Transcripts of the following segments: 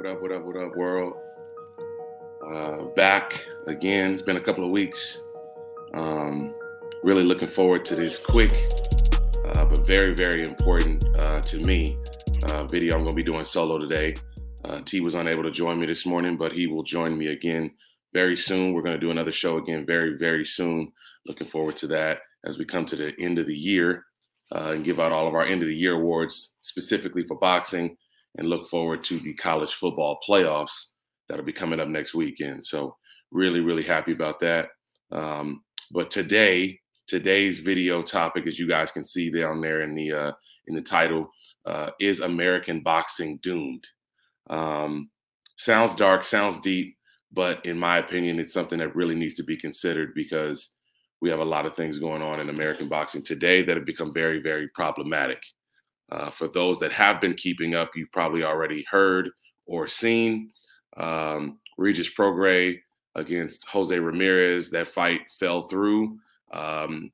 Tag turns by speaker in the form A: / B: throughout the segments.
A: What up, world? Back again. It's been a couple of weeks. Really looking forward to this quick, but very, very important to me video I'm going to be doing solo today. T was unable to join me this morning, but he will join me again very soon. We're going to do another show again very, very soon. Looking forward to that as we come to the end of the year and give out all of our end of the year awards specifically for boxing, and look forward to the college football playoffs that'll be coming up next weekend. So really, really happy about that. But today's video topic, as you guys can see down there in the title, is American boxing doomed? Sounds dark, sounds deep, but in my opinion, it's something that really needs to be considered because we have a lot of things going on in American boxing today that have become very, very problematic. For those that have been keeping up, you've probably already heard or seen Regis Prograis against Jose Ramirez. That fight fell through. WBC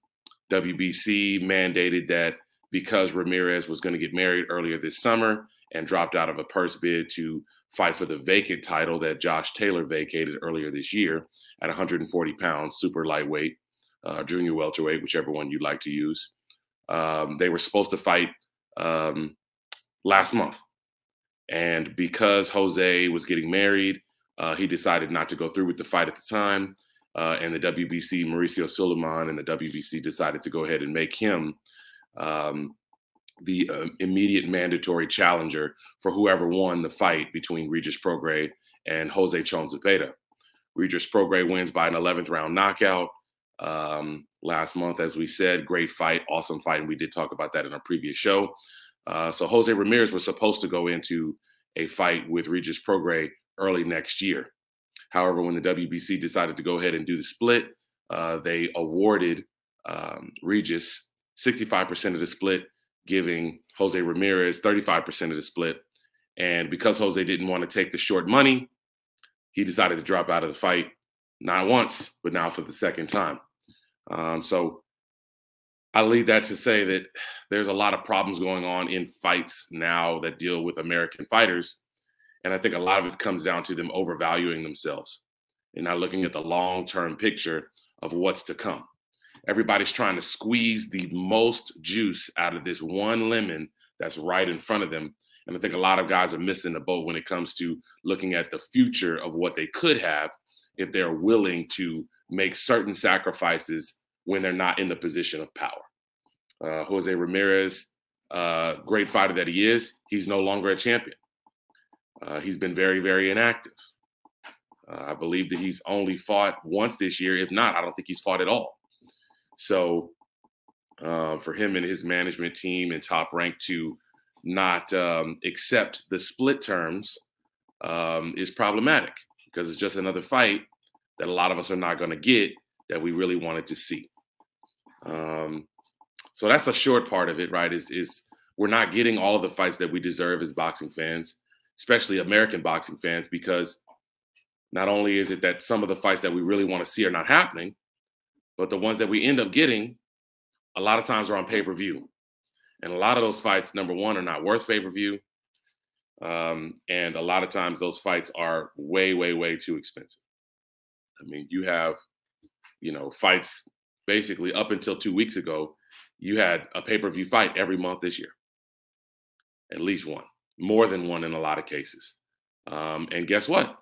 A: mandated that because Ramirez was going to get married earlier this summer and dropped out of a purse bid to fight for the vacant title that Josh Taylor vacated earlier this year at 140 pounds, super lightweight, junior welterweight, whichever one you'd like to use. They were supposed to fight last month. And because Jose was getting married, he decided not to go through with the fight at the time. And the WBC, Mauricio Suleiman and the WBC decided to go ahead and make him the immediate mandatory challenger for whoever won the fight between Regis Prograis and Jose Chon Zepeda. Regis Prograis wins by an 11th round knockout last month, as we said. Great fight, awesome fight, and we did talk about that in our previous show. So Jose Ramirez was supposed to go into a fight with Regis Prograis early next year. However, when the WBC decided to go ahead and do the split, they awarded Regis 65% of the split, giving Jose Ramirez 35% of the split. And because Jose didn't want to take the short money, he decided to drop out of the fight, not once, but now for the second time. So I leave that to say that there's a lot of problems going on in fights now that deal with American fighters. And I think a lot of it comes down to them overvaluing themselves and not looking at the long-term picture of what's to come. Everybody's trying to squeeze the most juice out of this one lemon that's right in front of them. And I think a lot of guys are missing the boat when it comes to looking at the future of what they could have if they're willing to make certain sacrifices when they're not in the position of power. Jose Ramirez, great fighter that he is, he's no longer a champion. He's been very, very inactive. I believe that he's only fought once this year. If not, I don't think he's fought at all. So for him and his management team and Top Rank to not accept the split terms is problematic, because it's just another fight that a lot of us are not going to get that we really wanted to see. So that's a short part of it, right? Is we're not getting all of the fights that we deserve as boxing fans, especially American boxing fans, because not only is it that some of the fights that we really want to see are not happening, but the ones that we end up getting a lot of times are on pay-per-view. And a lot of those fights, number one, are not worth pay-per-view. And a lot of times those fights are way, way, way too expensive. I mean, you have, fights basically up until 2 weeks ago, you had a pay-per-view fight every month this year. At least one, more than one in a lot of cases. And guess what?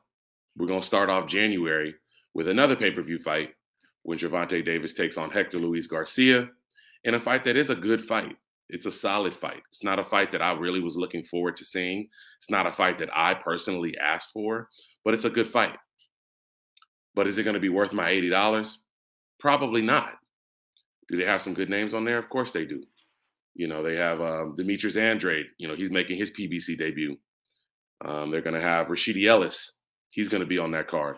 A: We're going to start off January with another pay-per-view fight when Gervonta Davis takes on Hector Luis Garcia in a fight that is a good fight. It's a solid fight. It's not a fight that I really was looking forward to seeing. It's not a fight that I personally asked for, but it's a good fight. But is it going to be worth my $80? Probably not. Do they have some good names on there? Of course they do. They have Demetrius Andrade. He's making his PBC debut. They're going to have Rashidi Ellis. He's going to be on that card.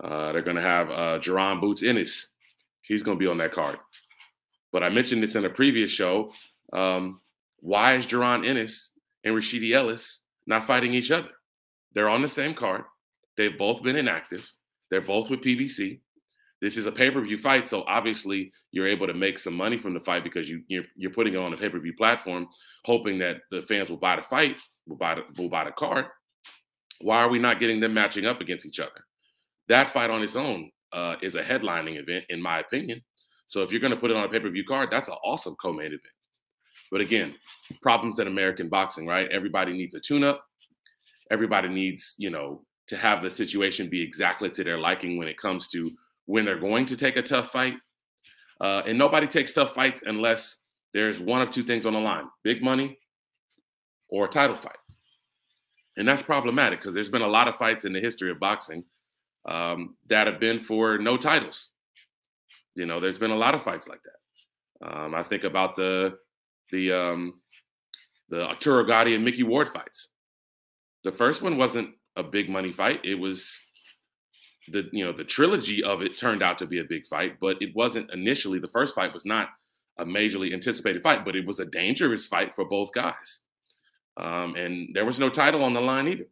A: They're going to have Jaron Boots Ennis. He's going to be on that card. But I mentioned this in a previous show. Why is Jaron Ennis and Rashidi Ellis not fighting each other? They're on the same card. They've both been inactive. They're both with PBC. This is a pay-per-view fight, so obviously you're able to make some money from the fight because you're putting it on a pay-per-view platform, hoping that the fans will buy the fight, will buy the card. Why are we not getting them matching up against each other? That fight on its own is a headlining event, in my opinion. So if you're going to put it on a pay-per-view card, that's an awesome co-main event. But again, problems in American boxing, right? Everybody needs a tune-up. Everybody needs, to have the situation be exactly to their liking when it comes to when they're going to take a tough fight. And nobody takes tough fights unless there's one of two things on the line: big money or a title fight. And that's problematic because there's been a lot of fights in the history of boxing that have been for no titles. There's been a lot of fights like that. I think about the Arturo Gatti and Mickey Ward fights. The first one wasn't a big money fight. It was the trilogy of it turned out to be a big fight, but it wasn't initially. The first fight was not a majorly anticipated fight, but it was a dangerous fight for both guys. And there was no title on the line either.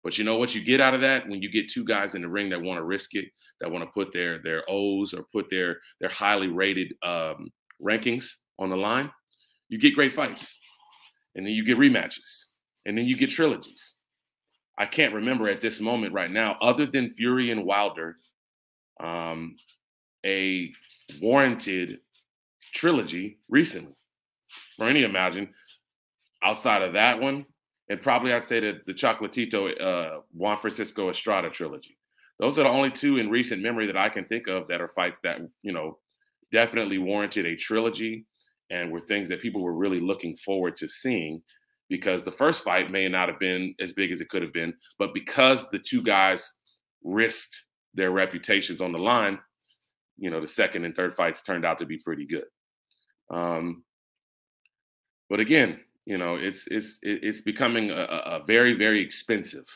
A: But you know what you get out of that when you get two guys in the ring that want to risk it, that want to put their O's or put their highly rated rankings on the line? You get great fights, and then you get rematches, and then you get trilogies. I can't remember at this moment right now, other than Fury and Wilder, a warranted trilogy recently. For any imagine, outside of that one, and probably I'd say that the Chocolatito Juan Francisco Estrada trilogy. Those are the only two in recent memory that I can think of that are fights that, definitely warranted a trilogy and were things that people were really looking forward to seeing, because the first fight may not have been as big as it could have been, but because the two guys risked their reputations on the line, the second and third fights turned out to be pretty good. But again, it's becoming a very, very expensive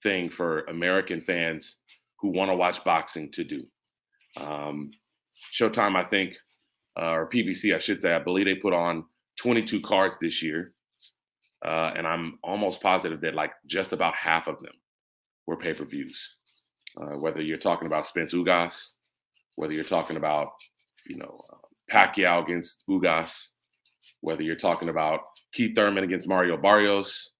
A: thing for American fans who want to watch boxing to do. Showtime, I think, or PBC, I should say, I believe they put on 22 cards this year. And I'm almost positive that just about half of them were pay-per-views. Whether you're talking about Spence Ugas, whether you're talking about, Pacquiao against Ugas, whether you're talking about Keith Thurman against Mario Barrios,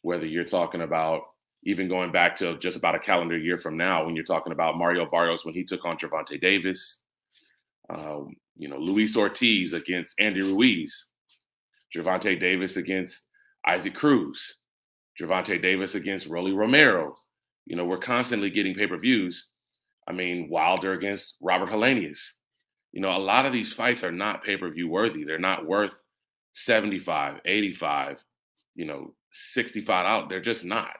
A: whether you're talking about even going back to just about a calendar year from now, when you're talking about Mario Barrios when he took on Gervonta Davis, Luis Ortiz against Andy Ruiz, Gervonta Davis against Isaac Cruz, Gervonta Davis against Rolly Romero. We're constantly getting pay-per-views. I mean, Wilder against Robert Helenius. A lot of these fights are not pay-per-view worthy. They're not worth 75, 85, 65 out. They're just not.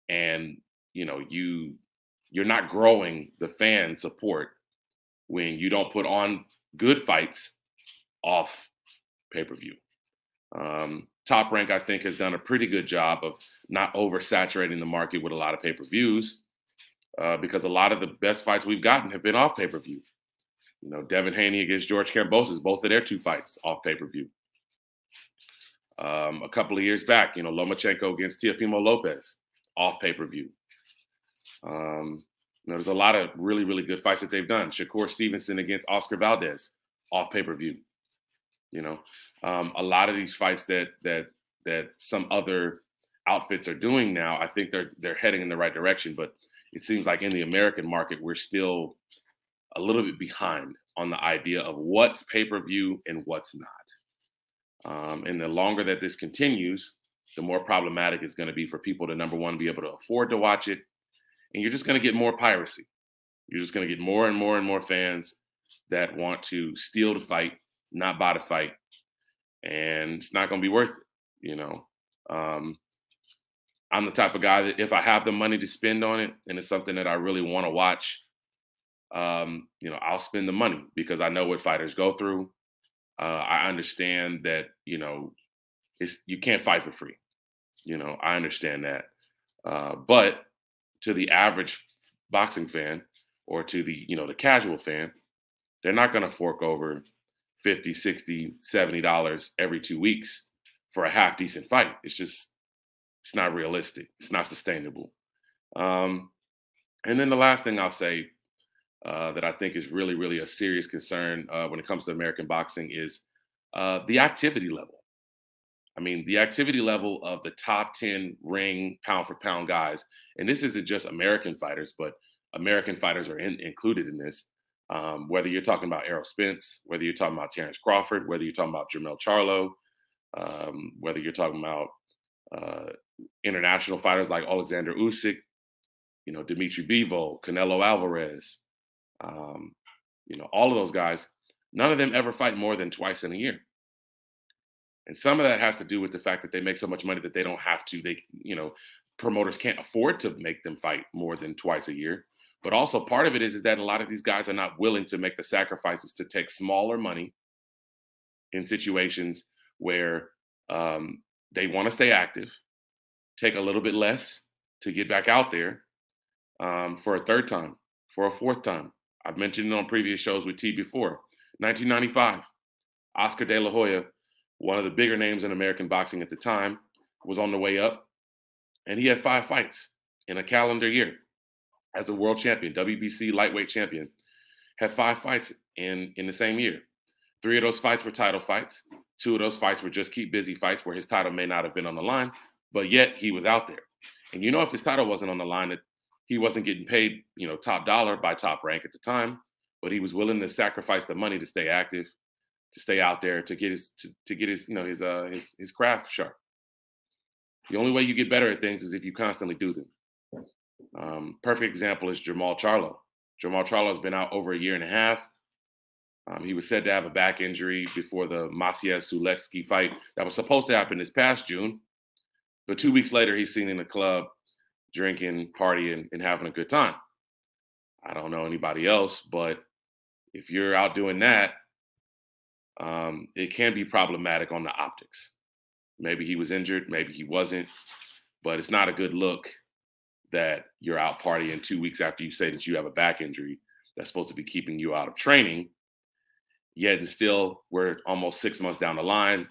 A: And, you're not growing the fan support when you don't put on good fights off pay-per-view. Top Rank, I think, has done a pretty good job of not oversaturating the market with a lot of pay-per-views because a lot of the best fights we've gotten have been off pay-per-view. Devin Haney against George Kambosos, both of their two fights off pay-per-view. A couple of years back, Lomachenko against Teofimo Lopez, off pay-per-view. There's a lot of really, really good fights that they've done. Shakur Stevenson against Oscar Valdez, off pay-per-view. A lot of these fights that some other outfits are doing now, I think they're heading in the right direction. But it seems like in the American market, we're still a little bit behind on the idea of what's pay-per-view and what's not. And the longer that this continues, the more problematic it's going to be for people to, number one, be able to afford to watch it. And you're just going to get more piracy. You're just going to get more and more and more fans that want to steal the fight, not buy the fight. And it's not going to be worth it. I'm the type of guy that if I have the money to spend on it and it's something that I really want to watch, I'll spend the money because I know what fighters go through. I understand that, you can't fight for free. I understand that. But to the average boxing fan or to the, the casual fan, they're not going to fork over $50, $60, $70 every 2 weeks for a half decent fight. It's not realistic. It's not sustainable. And then the last thing I'll say that I think is really, really a serious concern when it comes to American boxing is the activity level. I mean, the activity level of the top 10 ring pound for pound guys, and this isn't just American fighters, but American fighters are included in this. Whether you're talking about Errol Spence, whether you're talking about Terrence Crawford, whether you're talking about Jermell Charlo, whether you're talking about international fighters like Alexander Usyk, Dimitri Bivol, Canelo Alvarez, all of those guys, none of them ever fight more than twice in a year. And some of that has to do with the fact that they make so much money that they don't have to, promoters can't afford to make them fight more than twice a year. But also part of it is that a lot of these guys are not willing to make the sacrifices to take smaller money in situations where they want to stay active, take a little bit less to get back out there for a third time, for a fourth time. I've mentioned it on previous shows with T before. 1995, Oscar De La Hoya, one of the bigger names in American boxing at the time, was on the way up, and he had 5 fights in a calendar year as a world champion, WBC lightweight champion. Had 5 fights in the same year. 3 of those fights were title fights. 2 of those fights were just keep busy fights where his title may not have been on the line, but yet he was out there. And if his title wasn't on the line, he wasn't getting paid, top dollar by Top Rank at the time, but he was willing to sacrifice the money to stay active, to stay out there, to get his craft sharp. The only way you get better at things is if you constantly do them. Perfect example is Jermall Charlo. Jermall Charlo has been out over a year and a half. He was said to have a back injury before the Maciej Sulecki fight that was supposed to happen this past June. But 2 weeks later, he's seen in the club drinking, partying, and having a good time. I don't know anybody else, but if you're out doing that, it can be problematic on the optics. Maybe he was injured, maybe he wasn't, but it's not a good look that you're out partying 2 weeks after you say that you have a back injury that's supposed to be keeping you out of training. Yet and still, we're almost 6 months down the line,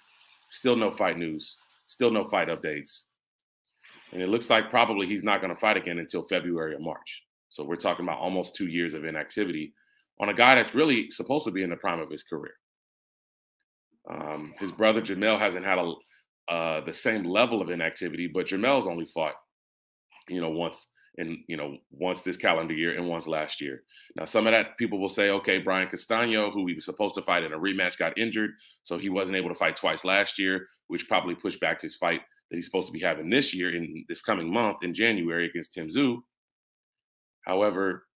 A: still no fight news, still no fight updates. And it looks like probably he's not going to fight again until February or March. So we're talking about almost 2 years of inactivity on a guy that's really supposed to be in the prime of his career. His brother Jermell hasn't had the same level of inactivity, but Jermell's only fought, once this calendar year and once last year. Now, some of that people will say, okay, Brian Castano, who he was supposed to fight in a rematch, got injured, so he wasn't able to fight twice last year, which probably pushed back his fight that he's supposed to be having this year in this coming month in January against Tim Tszyu. However,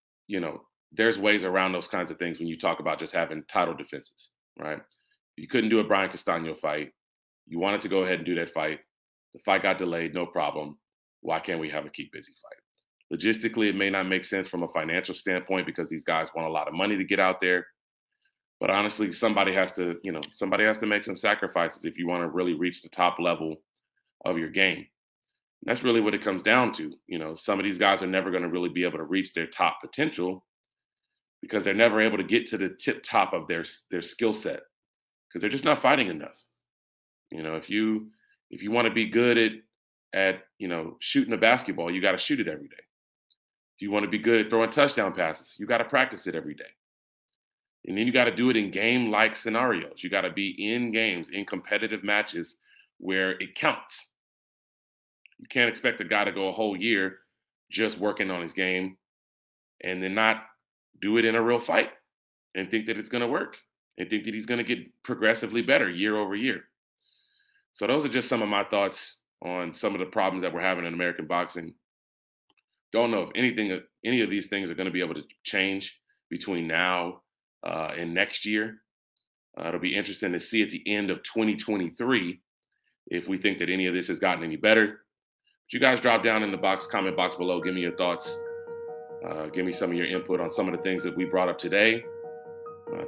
A: there's ways around those kinds of things when you talk about just having title defenses, right? You couldn't do a Brian Castano fight. You wanted to go ahead and do that fight. The fight got delayed, no problem. Why can't we have a keep busy fight? Logistically, it may not make sense from a financial standpoint because these guys want a lot of money to get out there. But honestly, somebody has to make some sacrifices if you want to really reach the top level of your game. And that's really what it comes down to. Some of these guys are never going to really be able to reach their top potential because they're never able to get to the tip top of their skill set because they're just not fighting enough. If you want to be good at shooting a basketball, you got to shoot it every day. If you want to be good at throwing touchdown passes, you got to practice it every day. And then you got to do it in game-like scenarios. You got to be in games, in competitive matches where it counts. You can't expect a guy to go a whole year just working on his game and then not do it in a real fight and think that it's going to work and think that he's going to get progressively better year over year. So those are just some of my thoughts on some of the problems that we're having in American boxing. Don't know if any of these things are going to be able to change between now and next year. It'll be interesting to see at the end of 2023 if we think that any of this has gotten any better. But you guys drop down in the comment box below. Give me your thoughts. Give me some of your input on some of the things that we brought up today.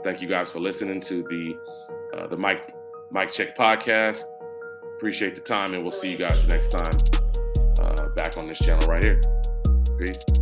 A: Thank you guys for listening to the Mic Check podcast. Appreciate the time, and we'll see you guys next time back on this channel right here. Peace.